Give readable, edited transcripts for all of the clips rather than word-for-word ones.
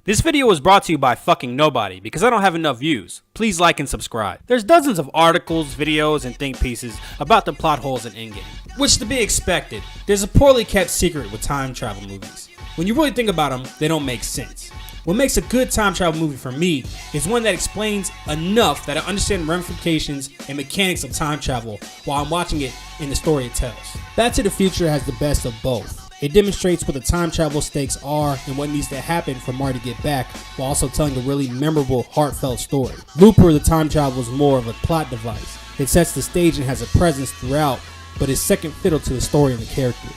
This video was brought to you by fucking nobody because I don't have enough views. Please like and subscribe. There's dozens of articles, videos, and think pieces about the plot holes in Endgame, which to be expected. There's a poorly kept secret with time travel movies. When you really think about them, they don't make sense. What makes a good time travel movie for me is one that explains enough that I understand the ramifications and mechanics of time travel while I'm watching it in the story it tells. Back to the Future has the best of both. It demonstrates what the time travel stakes are and what needs to happen for Marty to get back, while also telling a really memorable, heartfelt story. Looper, the time travel, is more of a plot device. It sets the stage and has a presence throughout, but is second fiddle to the story and the characters.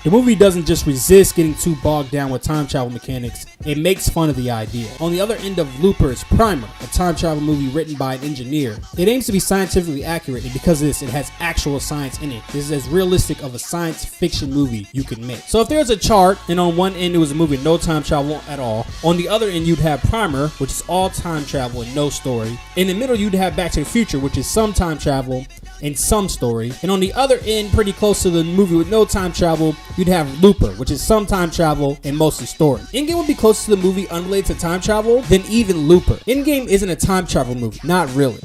The movie doesn't just resist getting too bogged down with time travel mechanics, it makes fun of the idea. On the other end of Looper is Primer, a time travel movie written by an engineer. It aims to be scientifically accurate, and because of this, it has actual science in it. This is as realistic of a science fiction movie you can make. So if there's a chart, and on one end it was a movie with no time travel at all, on the other end you'd have Primer, which is all time travel and no story. In the middle you'd have Back to the Future, which is some time travel and some story. And on the other end, pretty close to the movie with no time travel, you'd have Looper, which is some time travel and mostly story. Endgame would be closer to the movie unrelated to time travel than even Looper. Endgame isn't a time travel movie, not really.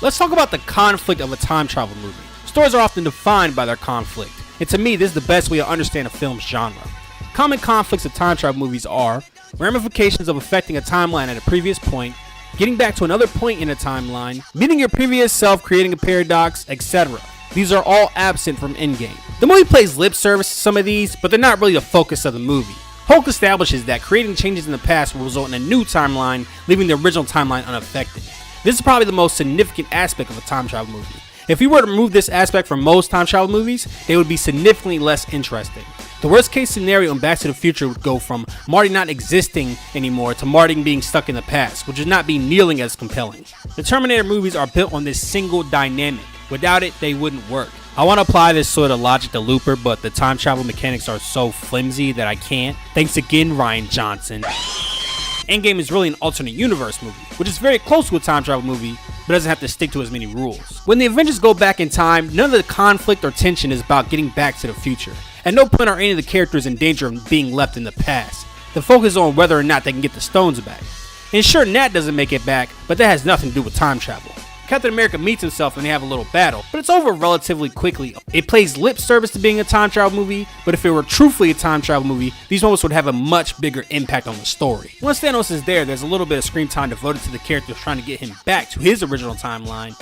Let's talk about the conflict of a time travel movie. Stories are often defined by their conflict, and to me, this is the best way to understand a film's genre. Common conflicts of time travel movies are ramifications of affecting a timeline at a previous point, getting back to another point in a timeline, meeting your previous self, creating a paradox, etc. These are all absent from Endgame. The movie plays lip service to some of these, but they're not really the focus of the movie. Hulk establishes that creating changes in the past will result in a new timeline, leaving the original timeline unaffected. This is probably the most significant aspect of a time travel movie. If we were to remove this aspect from most time travel movies, they would be significantly less interesting. The worst case scenario in Back to the Future would go from Marty not existing anymore to Marty being stuck in the past, which would not be nearly as compelling. The Terminator movies are built on this single dynamic. Without it, they wouldn't work. I want to apply this sort of logic to Looper, but the time travel mechanics are so flimsy that I can't. Thanks again, Rian Johnson. Endgame is really an alternate universe movie, which is very close to a time travel movie, but doesn't have to stick to as many rules. When the Avengers go back in time, none of the conflict or tension is about getting back to the future. At no point are any of the characters in danger of being left in the past. The focus is on whether or not they can get the stones back. And sure, Nat doesn't make it back, but that has nothing to do with time travel. Captain America meets himself and they have a little battle, but it's over relatively quickly. It plays lip service to being a time travel movie, but if it were truthfully a time travel movie, these moments would have a much bigger impact on the story. Once Thanos is there's a little bit of screen time devoted to the characters trying to get him back to his original timeline.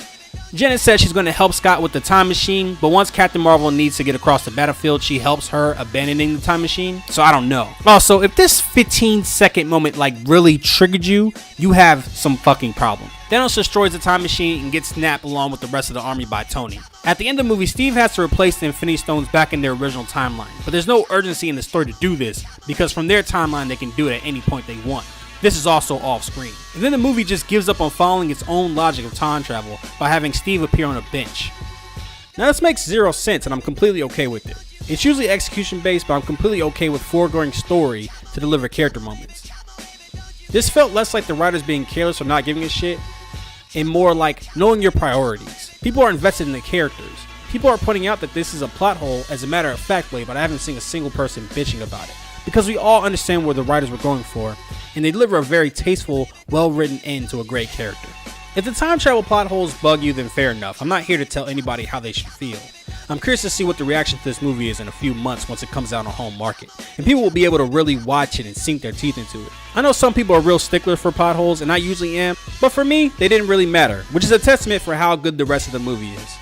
Janet says she's going to help Scott with the time machine, but once Captain Marvel needs to get across the battlefield, she helps her abandoning the time machine. So I don't know. Also, if this 15-second moment really triggered you, you have some fucking problem. Thanos destroys the time machine and gets snapped along with the rest of the army by Tony. At the end of the movie, Steve has to replace the Infinity Stones back in their original timeline, but there's no urgency in the story to do this because from their timeline they can do it at any point they want. This is also off screen. And then the movie just gives up on following its own logic of time travel by having Steve appear on a bench. Now this makes zero sense and I'm completely okay with it. It's usually execution based, but I'm completely okay with foregoing story to deliver character moments. This felt less like the writers being careless or not giving a shit, and more like knowing your priorities. People are invested in the characters. People are pointing out that this is a plot hole as a matter of fact way, but I haven't seen a single person bitching about it. Because we all understand where the writers were going for, and they deliver a very tasteful, well-written end to a great character. If the time travel plot holes bug you, then fair enough. I'm not here to tell anybody how they should feel. I'm curious to see what the reaction to this movie is in a few months once it comes out on home market, and people will be able to really watch it and sink their teeth into it. I know some people are real sticklers for plot holes, and I usually am, but for me, they didn't really matter, which is a testament for how good the rest of the movie is.